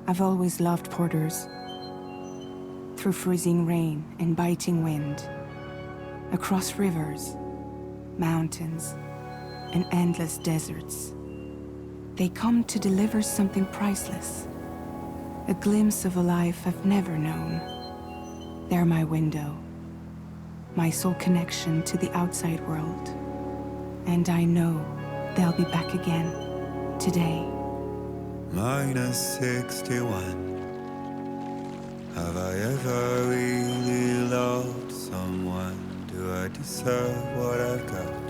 I've always loved porters. Through freezing rain and biting wind, across rivers, mountains, and endless deserts, they come to deliver something priceless, a glimpse of a life I've never known. They're my window, my sole connection to the outside world. And I know they'll be back again, today. -61. Have I ever really loved someone? Do I deserve what I've got?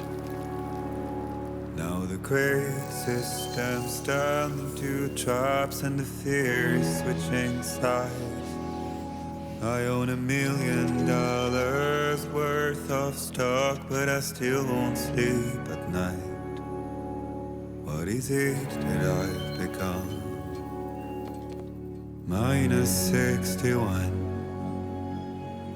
Now the great system's turned into traps and the fear is switching sides. I own $1 million worth of stock, but I still won't sleep at night. What is it that I've become? -61.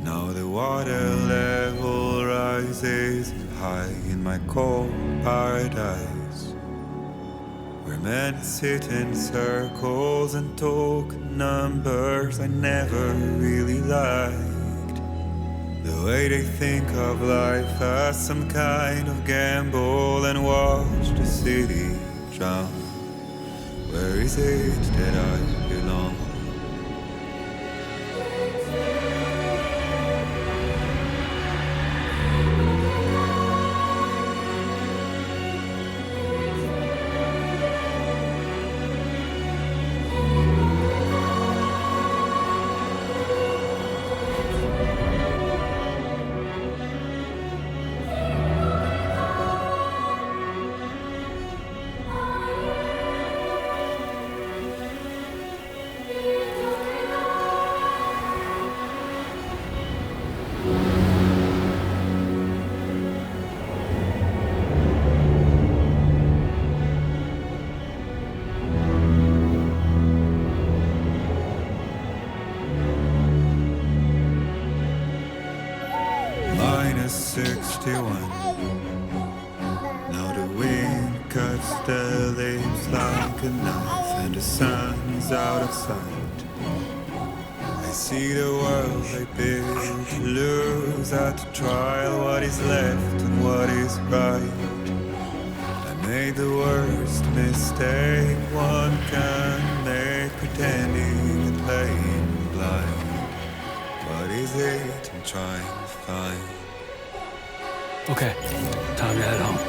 Now the water level rises high in my cold paradise, where men sit in circles and talk numbers I never really liked. The way they think of life as some kind of gamble and watch the city drown. Where is it that I belong? -61. Now the wind cuts the leaves like a knife and the sun's out of sight. I see the world they build to lose at the trial, what is left and what is right. I made the worst mistake one can make, pretending and playing blind. What is it I'm trying to find? Okay, time to head home.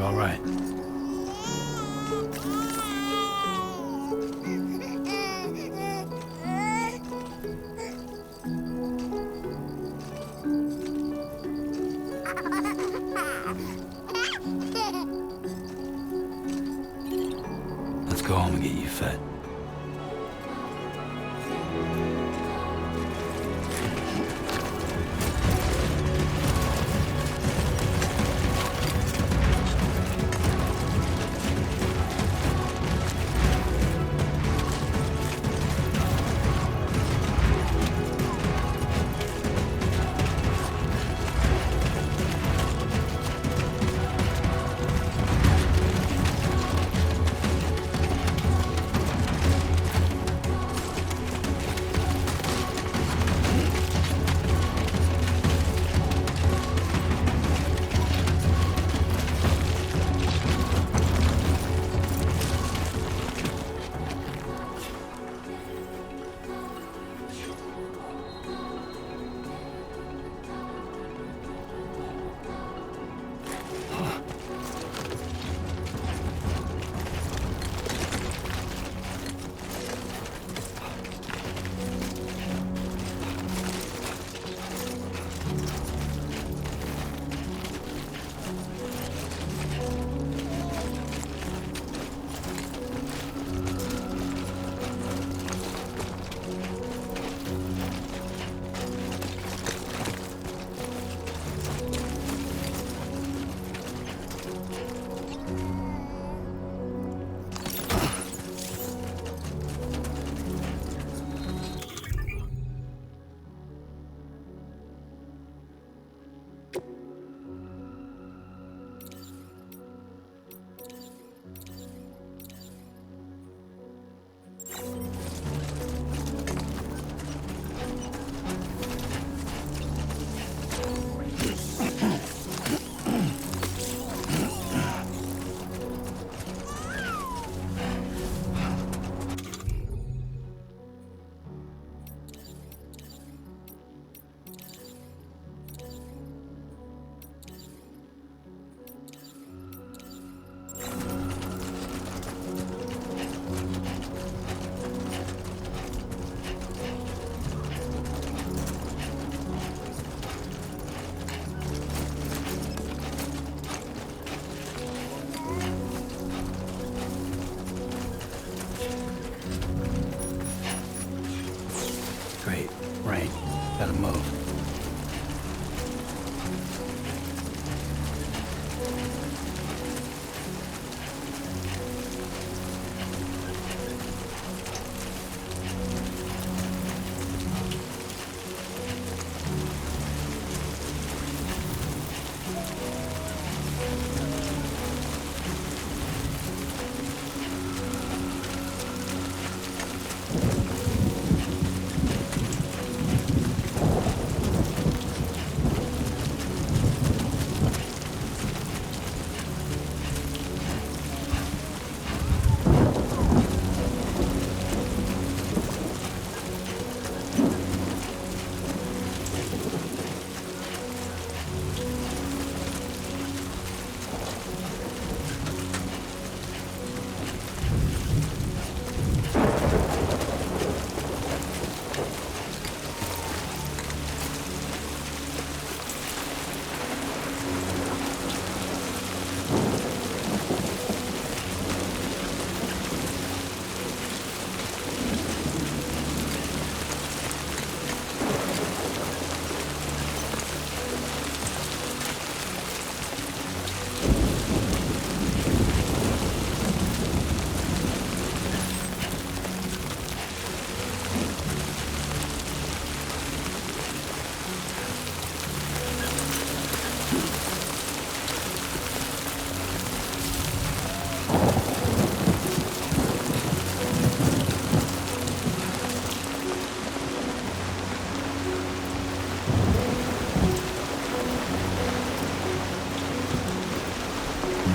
You're all right. Let's go home and get you fed. Great. Rain. Gotta move.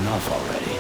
Enough already.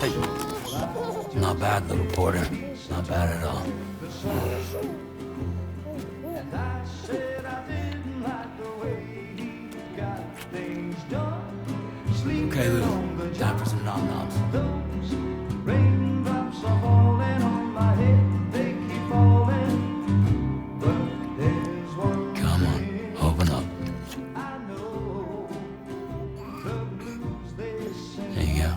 Hey. Not bad, little porter. Not bad at all. Okay, Lou. Time for some nom-noms. Come on, open up. There you go.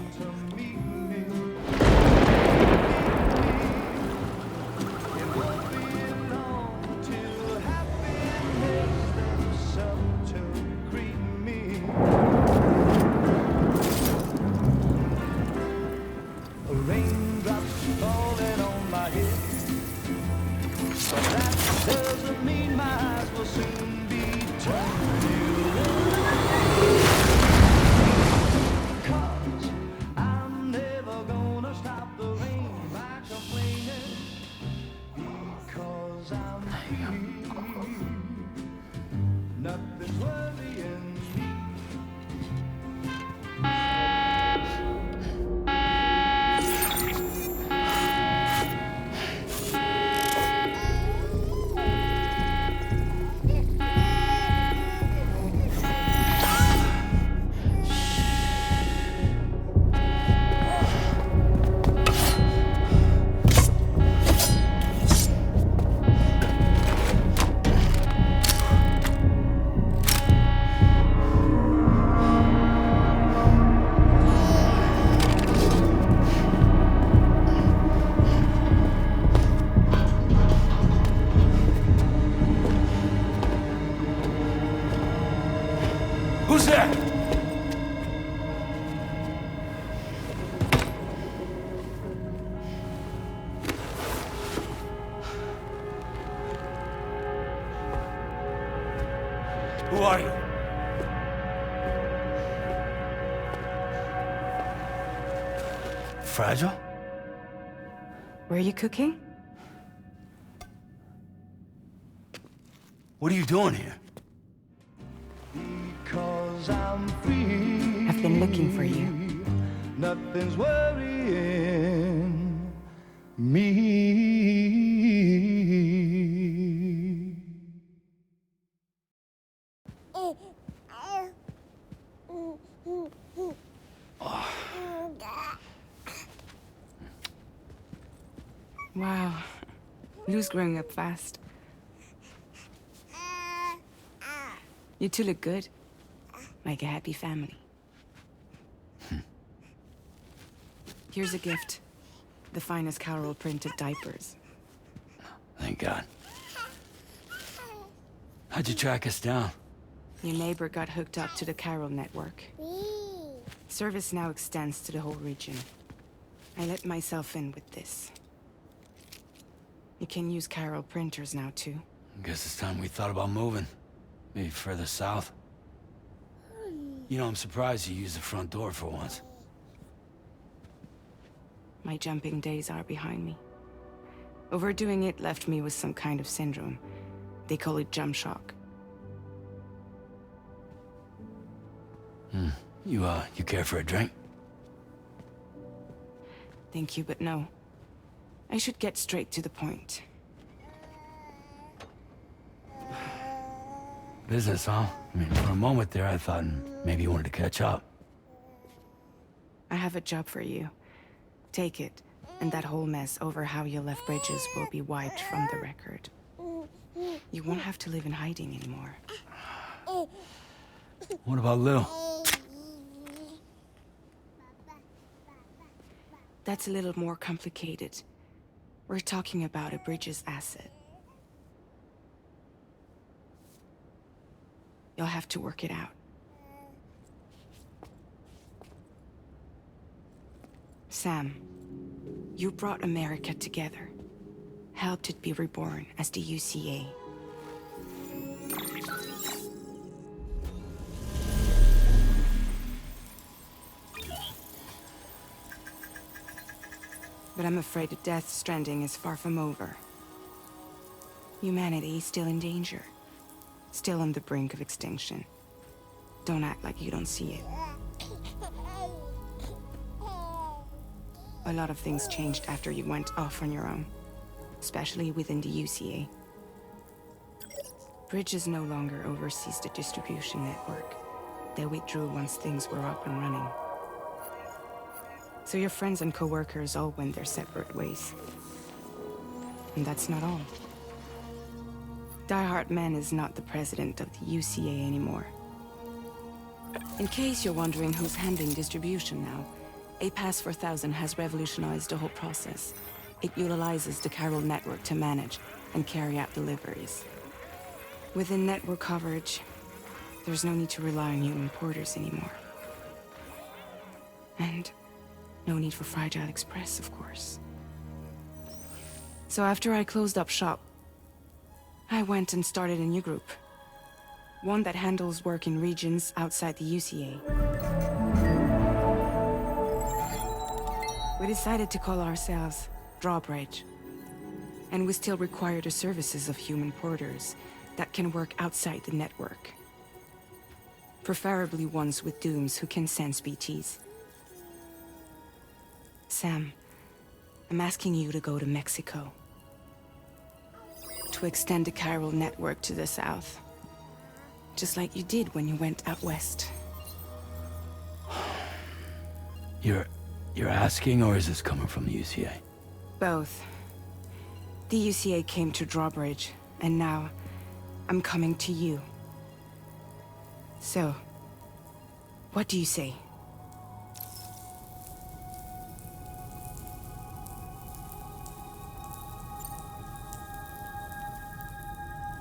Who's there? Who are you? Fragile? Were you cooking? What are you doing here? I've been looking for you. Nothing's worrying me. Wow. Lou's growing up fast. You two look good. Like a happy family. Here's a gift. The finest Carol printed diapers. Thank God. How'd you track us down? Your neighbor got hooked up to the Carol network. Service now extends to the whole region. I let myself in with this. You can use Carol printers now too. Guess it's time we thought about moving. Maybe further south. You know, I'm surprised you used the front door for once. My jumping days are behind me. Overdoing it left me with some kind of syndrome. They call it jump shock. You care for a drink? Thank you, but no. I should get straight to the point. Business, huh? I mean, for a moment there, I thought maybe you wanted to catch up. I have a job for you. Take it, and that whole mess over how you left Bridges will be wiped from the record. You won't have to live in hiding anymore. What about Lil? That's a little more complicated. We're talking about a Bridges asset. You'll have to work it out. Sam, you brought America together. Helped it be reborn as the UCA. But I'm afraid the death Stranding is far from over. Humanity is still in danger. Still on the brink of extinction. Don't act like you don't see it. A lot of things changed after you went off on your own, especially within the UCA. Bridges no longer oversees the distribution network. They withdrew once things were up and running. So your friends and co-workers all went their separate ways. And that's not all. Die Hard Man is not the president of the UCA anymore. In case you're wondering who's handling distribution now, A Pass 4000 has revolutionized the whole process. It utilizes the chiral network to manage and carry out deliveries. Within network coverage, there's no need to rely on human porters anymore. And no need for Fragile Express, of course. So after I closed up shop, I went and started a new group. One that handles work in regions outside the UCA. We decided to call ourselves Drawbridge. And we still require the services of human porters that can work outside the network. Preferably ones with dooms who can sense BTs. Sam, I'm asking you to go to Mexico. To extend the chiral network to the south. Just like you did when you went out west. You're asking, or is this coming from the UCA? Both. The UCA came to Drawbridge, and now I'm coming to you. So, what do you say?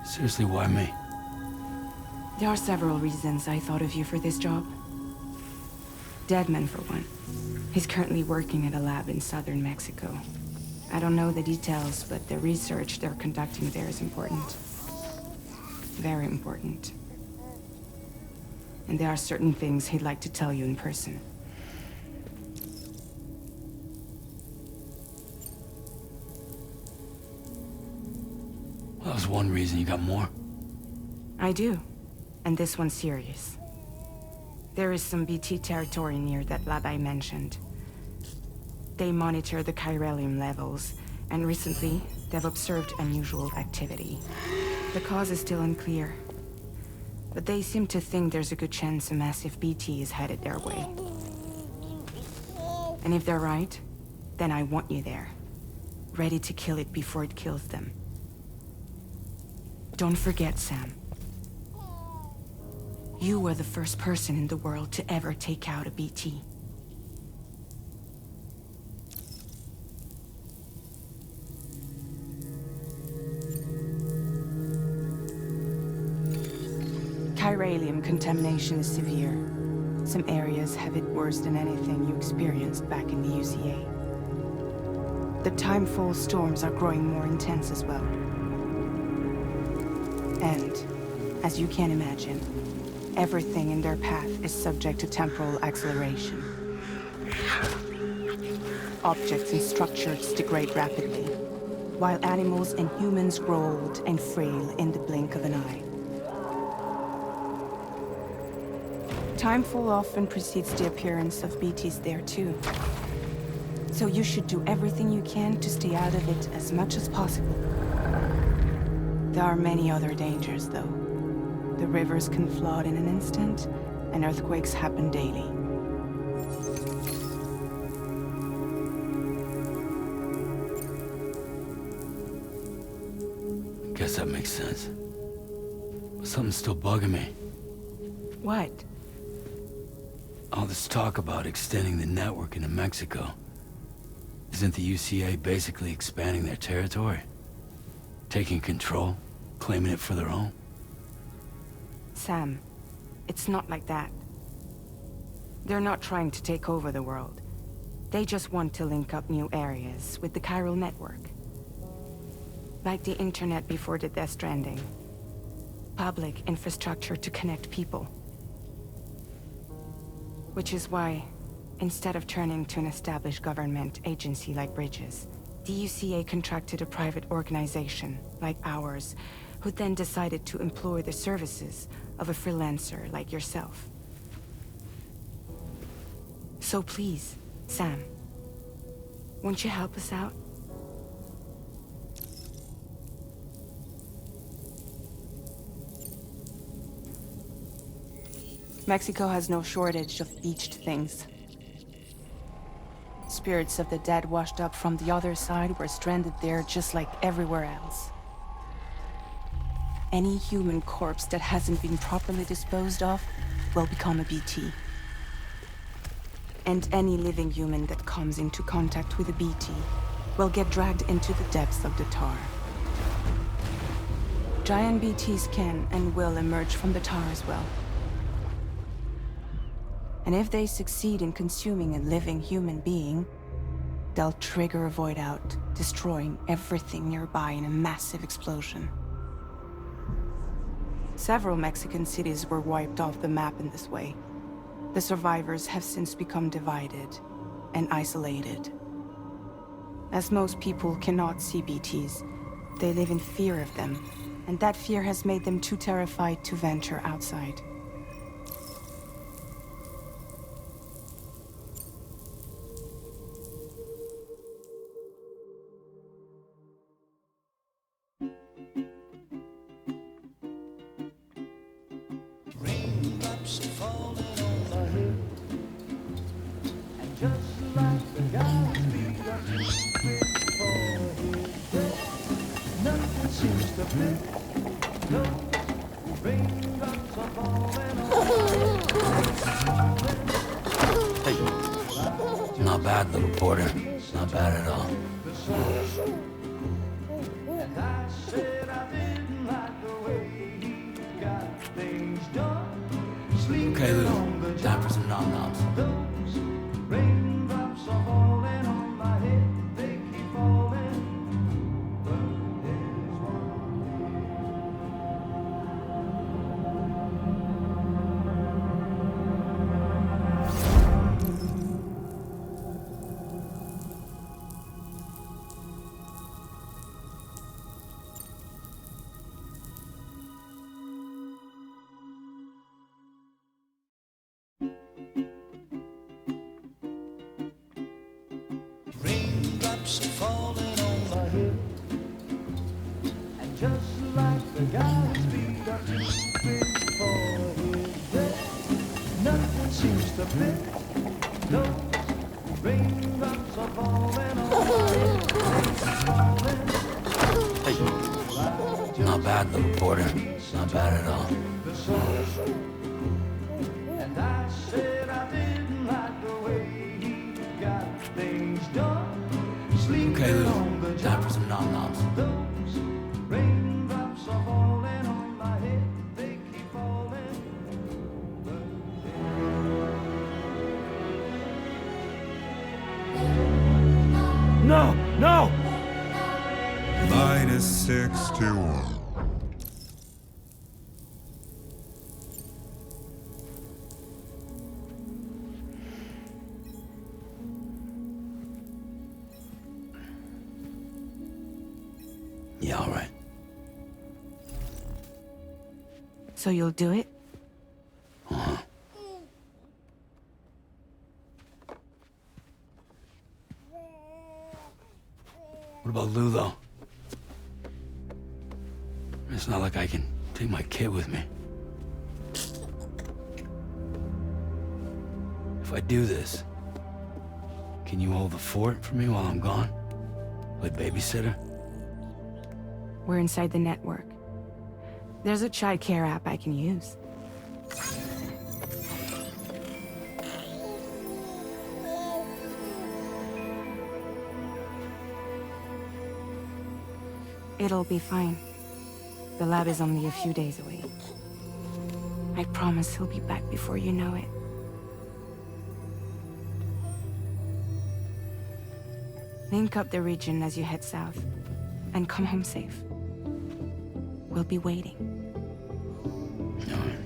Seriously, why me? There are several reasons I thought of you for this job. Deadman, for one. He's currently working at a lab in southern Mexico. I don't know the details, but the research they're conducting there is important. Very important. And there are certain things he'd like to tell you in person. Well, that was one reason. You got more? I do. And this one's serious. There is some BT territory near that lab I mentioned. They monitor the chiralium levels, and recently, they've observed unusual activity. The cause is still unclear, but they seem to think there's a good chance a massive BT is headed their way. And if they're right, then I want you there, ready to kill it before it kills them. Don't forget, Sam. You were the first person in the world to ever take out a BT. Chiralium contamination is severe. Some areas have it worse than anything you experienced back in the UCA. The timefall storms are growing more intense as well. And, as you can imagine, everything in their path is subject to temporal acceleration. Objects and structures degrade rapidly, while animals and humans grow old and frail in the blink of an eye. Timefall often precedes the appearance of BTs there too. So you should do everything you can to stay out of it as much as possible. There are many other dangers, though. The rivers can flood in an instant, and earthquakes happen daily. Guess that makes sense. But something's still bugging me. What? All this talk about extending the network into Mexico. Isn't the UCA basically expanding their territory? Taking control? Claiming it for their own? Sam, it's not like that. They're not trying to take over the world. They just want to link up new areas with the chiral network. Like the internet before the Death Stranding. Public infrastructure to connect people. Which is why, instead of turning to an established government agency like Bridges, the UCA contracted a private organization, like ours, who then decided to employ the services of a freelancer like yourself. So please, Sam, won't you help us out? Mexico has no shortage of beached things. Spirits of the dead washed up from the other side were stranded there just like everywhere else. Any human corpse that hasn't been properly disposed of will become a BT. And any living human that comes into contact with a BT will get dragged into the depths of the tar. Giant BTs can and will emerge from the tar as well. And if they succeed in consuming a living human being, they'll trigger a void out, destroying everything nearby in a massive explosion. Several Mexican cities were wiped off the map in this way. The survivors have since become divided and isolated. As most people cannot see BTs, they live in fear of them, and that fear has made them too terrified to venture outside. Not bad, little Porter. Not bad at all. Okay, Lou. Time for some nom-noms. Raindrops are falling on my head, and just like the guy's feet are too big for his bed, nothing seems to fit. Those raindrops are falling on my head. Not bad, little Porter. Not bad at all. And I said I didn't like the way he got things done. Okay, Lou. Time for some nom-noms. Those raindrops are falling on my head. They keep falling. No! No! -61. Yeah, all right. So you'll do it? Uh-huh. What about Lou, though? It's not like I can take my kid with me. If I do this, can you hold the fort for me while I'm gone? Play babysitter? We're inside the network. There's a child care app I can use. It'll be fine. The lab is only a few days away. I promise he'll be back before you know it. Link up the region as you head south, and come home safe. We'll be waiting. All right.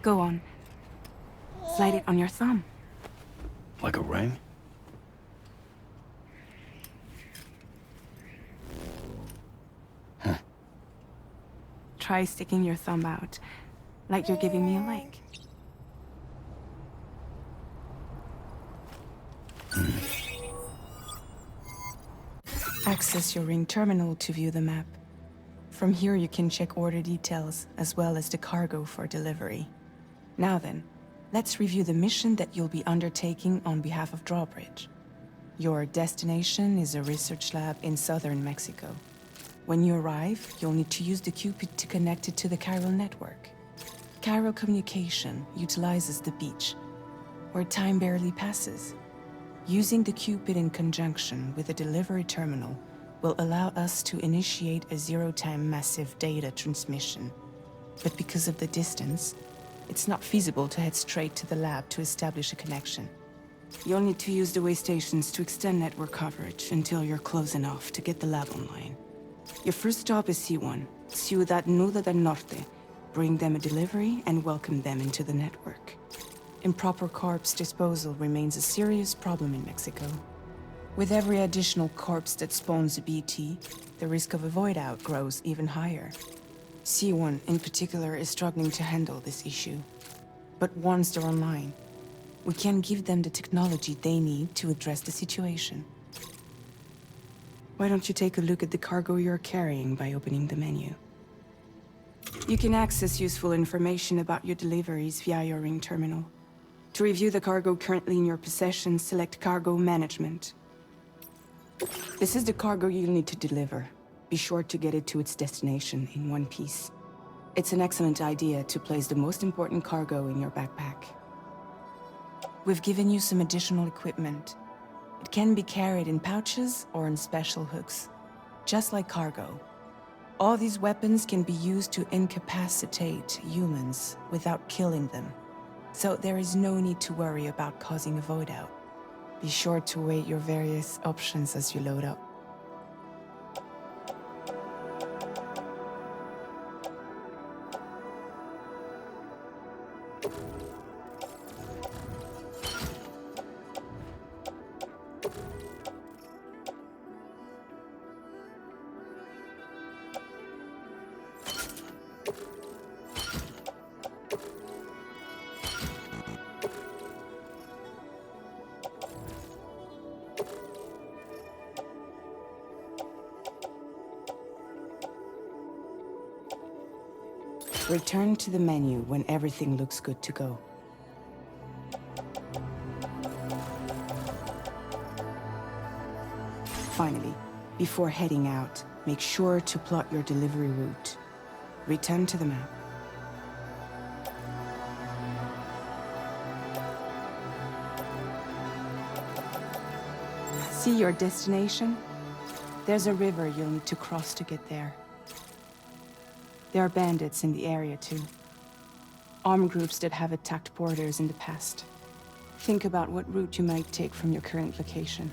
Go on. Slide it on your thumb. Like a ring? Try sticking your thumb out, like you're giving me a like. Access your ring terminal to view the map. From here you can check order details, as well as the cargo for delivery. Now then, let's review the mission that you'll be undertaking on behalf of Drawbridge. Your destination is a research lab in southern Mexico. When you arrive, you'll need to use the Cupid to connect it to the chiral network. Chiral communication utilizes the beach, where time barely passes. Using the Cupid in conjunction with a delivery terminal will allow us to initiate a zero-time massive data transmission. But because of the distance, it's not feasible to head straight to the lab to establish a connection. You'll need to use the way stations to extend network coverage until you're close enough to get the lab online. Your first stop is C1, Ciudad Nuda del Norte. Bring them a delivery and welcome them into the network. Improper corpse disposal remains a serious problem in Mexico. With every additional corpse that spawns a BT, the risk of a void out grows even higher. C1 in particular is struggling to handle this issue. But once they're online, we can give them the technology they need to address the situation. Why don't you take a look at the cargo you're carrying by opening the menu? You can access useful information about your deliveries via your ring terminal. To review the cargo currently in your possession, select Cargo Management. This is the cargo you'll need to deliver. Be sure to get it to its destination in one piece. It's an excellent idea to place the most important cargo in your backpack. We've given you some additional equipment. It can be carried in pouches or in special hooks, just like cargo. All these weapons can be used to incapacitate humans without killing them. So there is no need to worry about causing a void out. Be sure to weigh your various options as you load up. Return to the menu when everything looks good to go. Finally, before heading out, make sure to plot your delivery route. Return to the map. See your destination? There's a river you'll need to cross to get there. There are bandits in the area too. Armed groups that have attacked borders in the past. Think about what route you might take from your current location.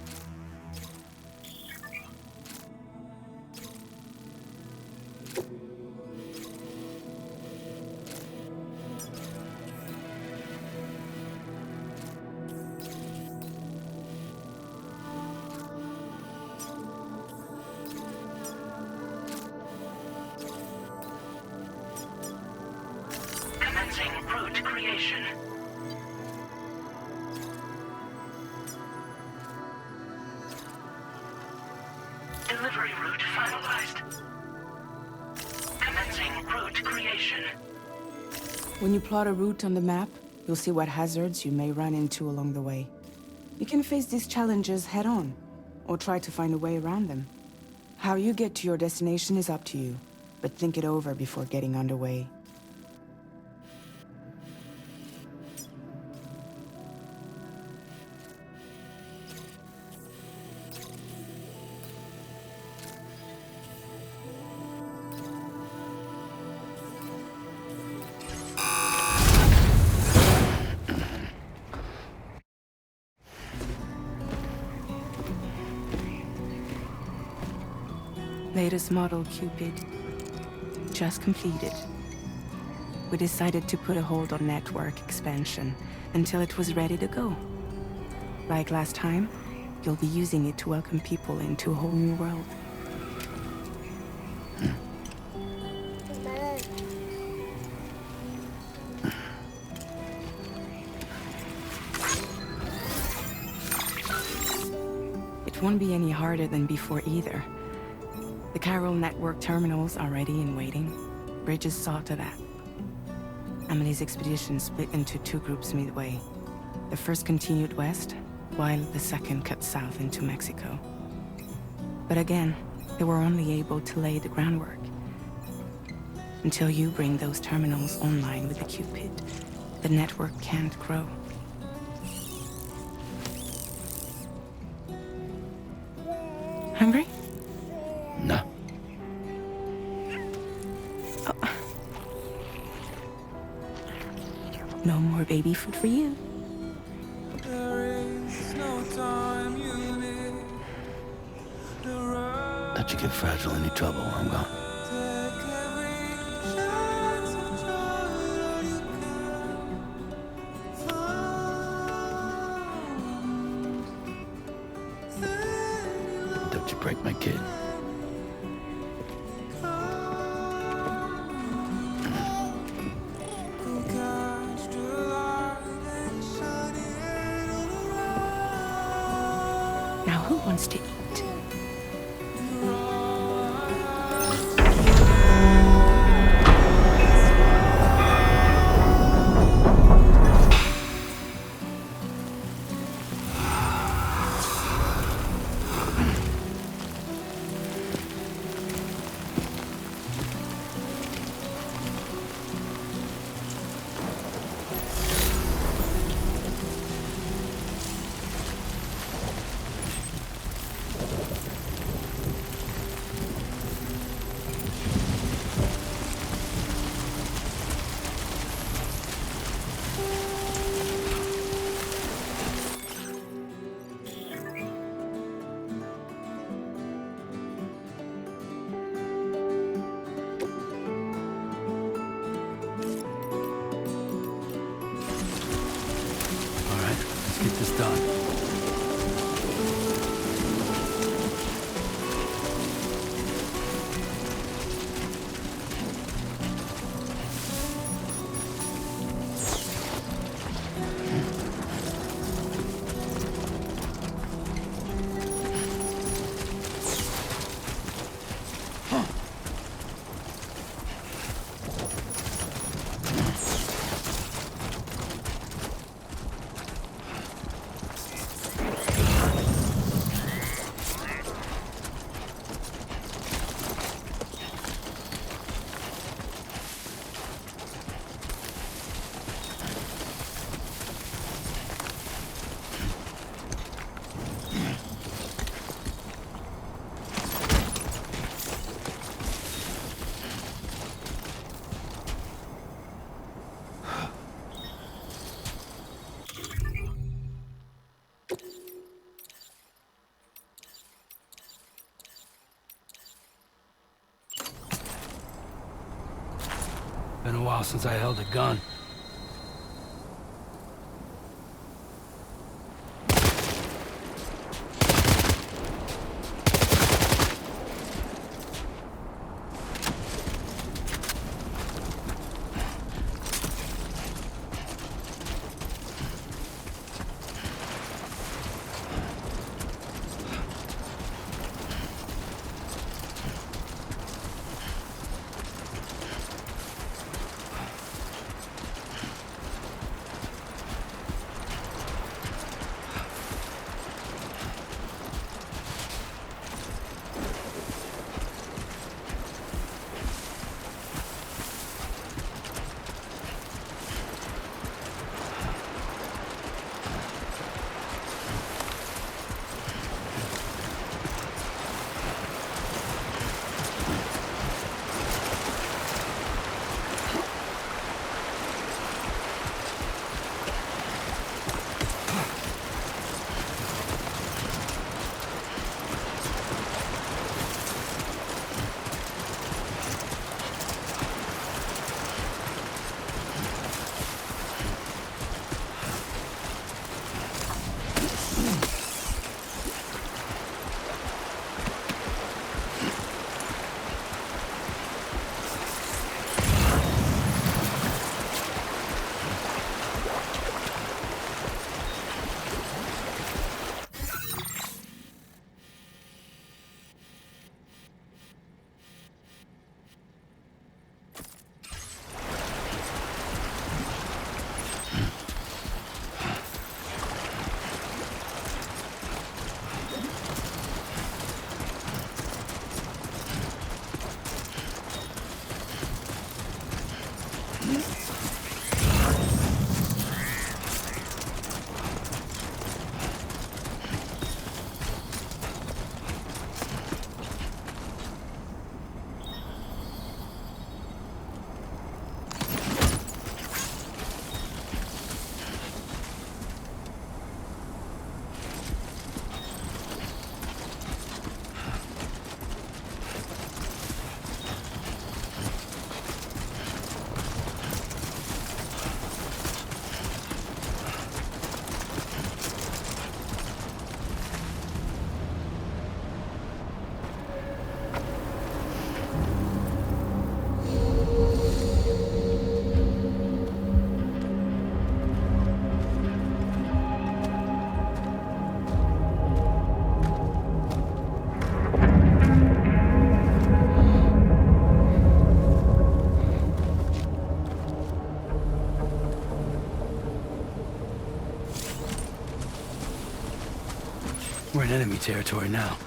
Route creation. Delivery route finalized. Commencing route creation. When you plot a route on the map, you'll see what hazards you may run into along the way. You can face these challenges head-on, or try to find a way around them. How you get to your destination is up to you, but think it over before getting underway. Latest model Cupid. Just completed. we decided to put a hold on network expansion until it was ready to go. Like last time, you'll be using it to welcome people into a whole new world. It won't be any harder than before either. The Carol network terminals are ready and waiting. Bridges saw to that. Emily's expedition split into two groups midway. The first continued west, while the second cut south into Mexico. But again, they were only able to lay the groundwork. Until you bring those terminals online with the Cupid, the network can't grow. Hungry? No. Oh. No more baby food for you. Let you get fragile any trouble while I'm gone. Don't you break my kid. Now who wants to eat? Get this done. Been a while since I held a gun. We're in enemy territory now.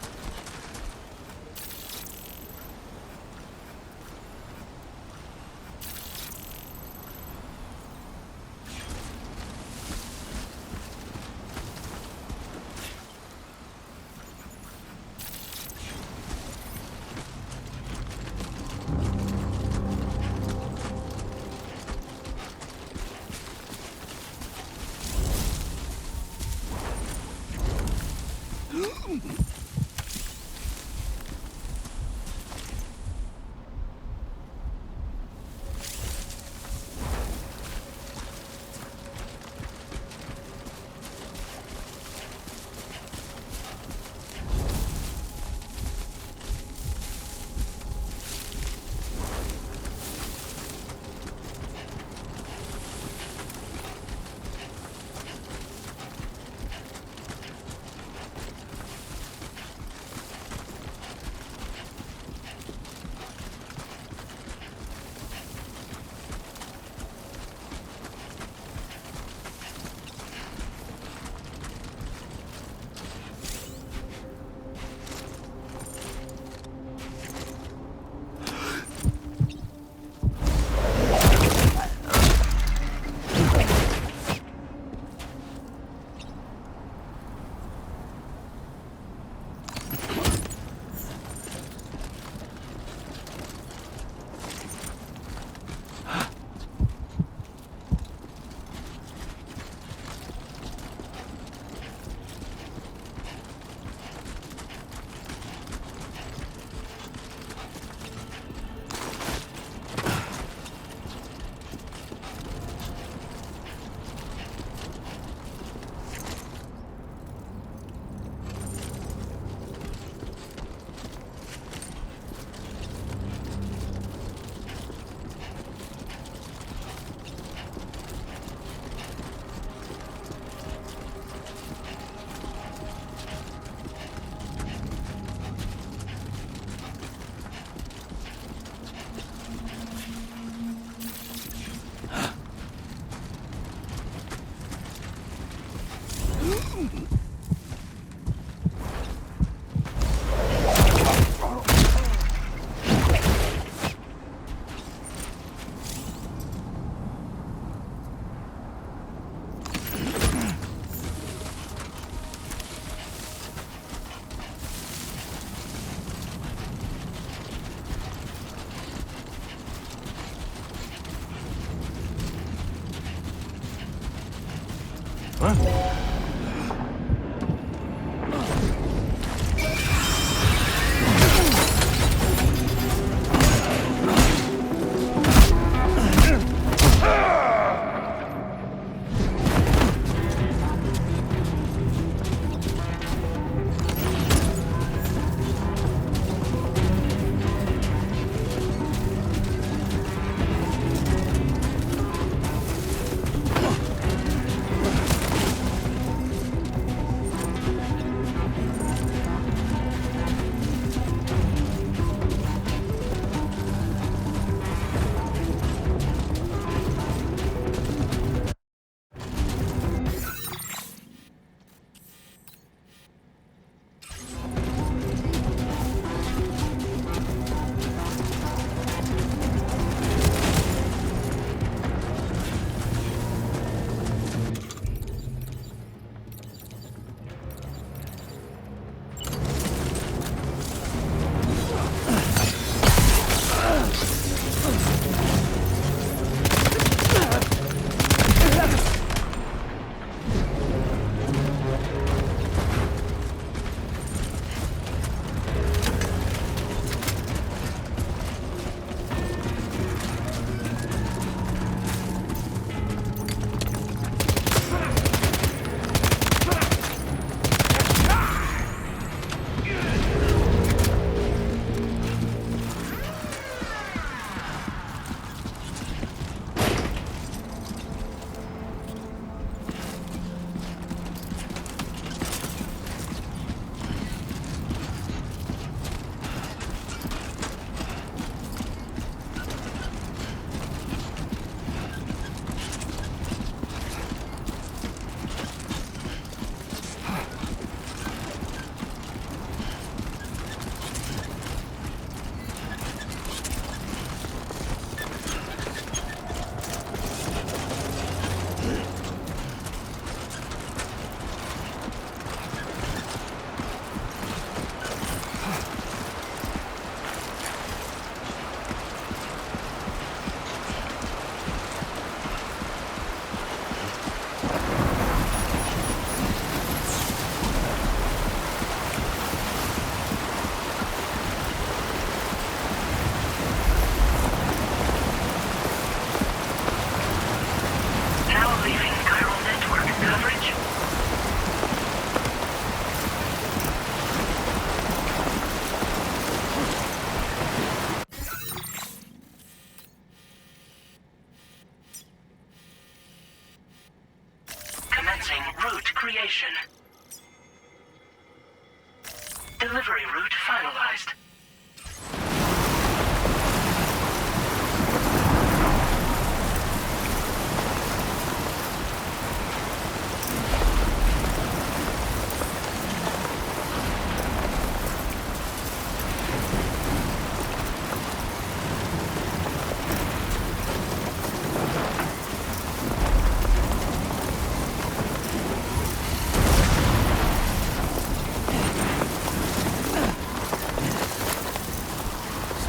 Delivery route finalized.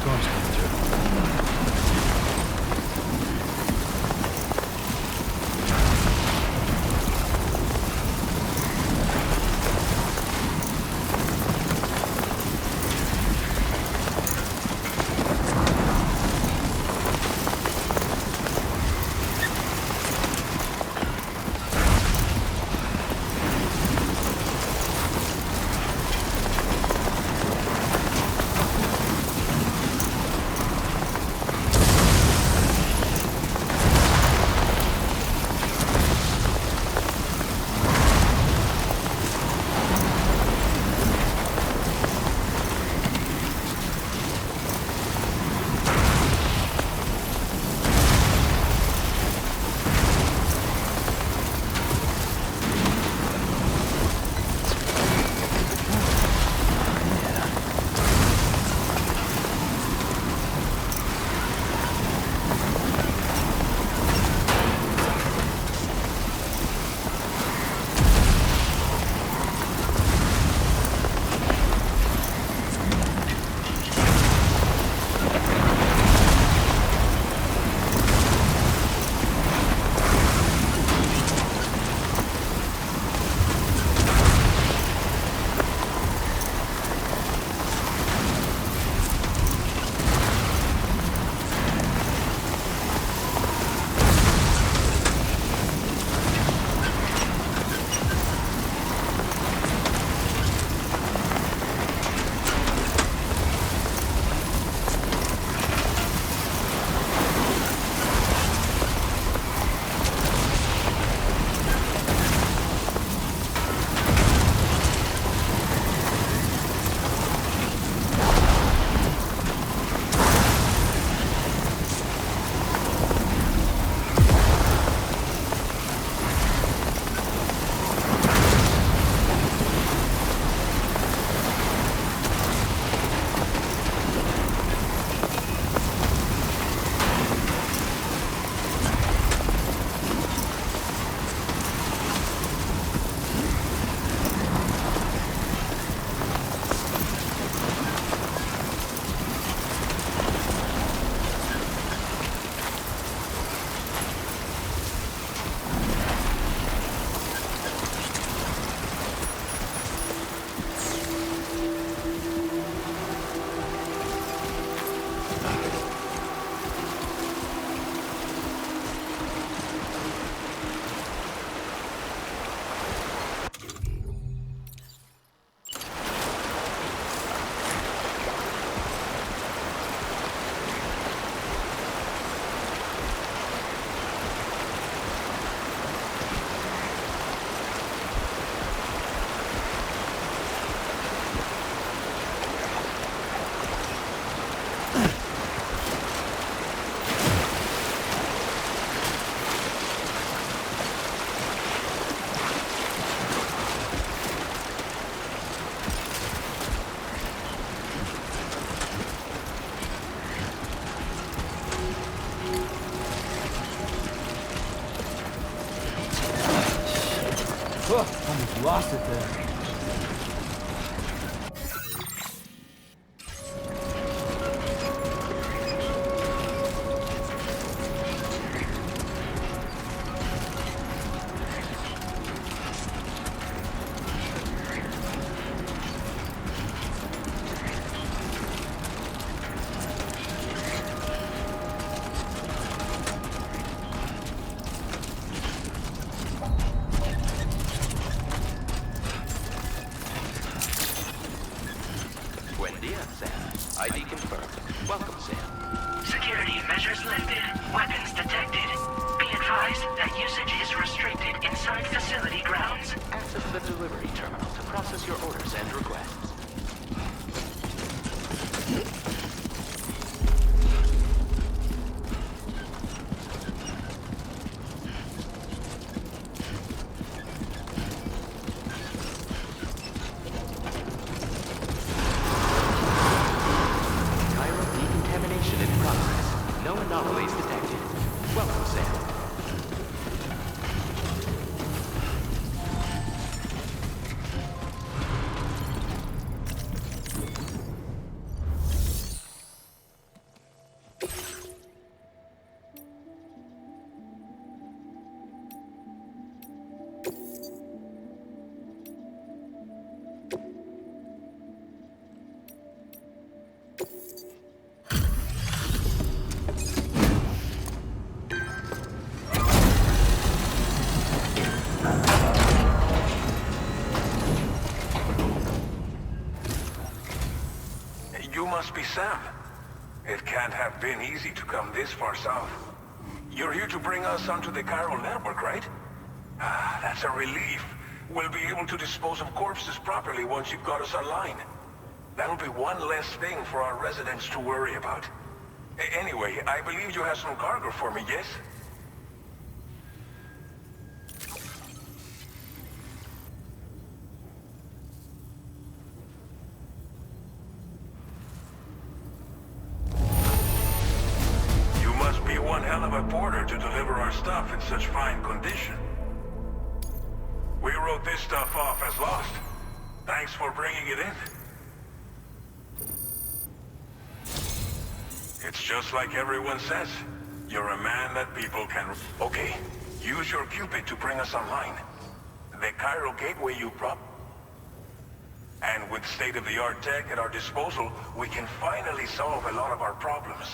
Storm's coming through. Almost lost it there. Buen dia, Sam. ID confirmed. Welcome, Sam. Security measures lifted. Weapons detected. Be advised that usage is restricted inside facility grounds. Access the delivery terminal to process your orders and requests. You must be Sam. It can't have been easy to come this far south. You're here to bring us onto the chiral network, right? Ah, that's a relief. We'll be able to dispose of corpses properly once you've got us online. That'll be one less thing for our residents to worry about. Anyway, I believe you have some cargo for me, yes? You must be one hell of a porter to deliver our stuff in such fine condition. We wrote this stuff off as lost. Thanks for bringing it in. It's just like everyone says. You're a man that people can... Okay, use your Cupid to bring us online. The chiral gateway you prop... And with state-of-the-art tech at our disposal, we can finally solve a lot of our problems.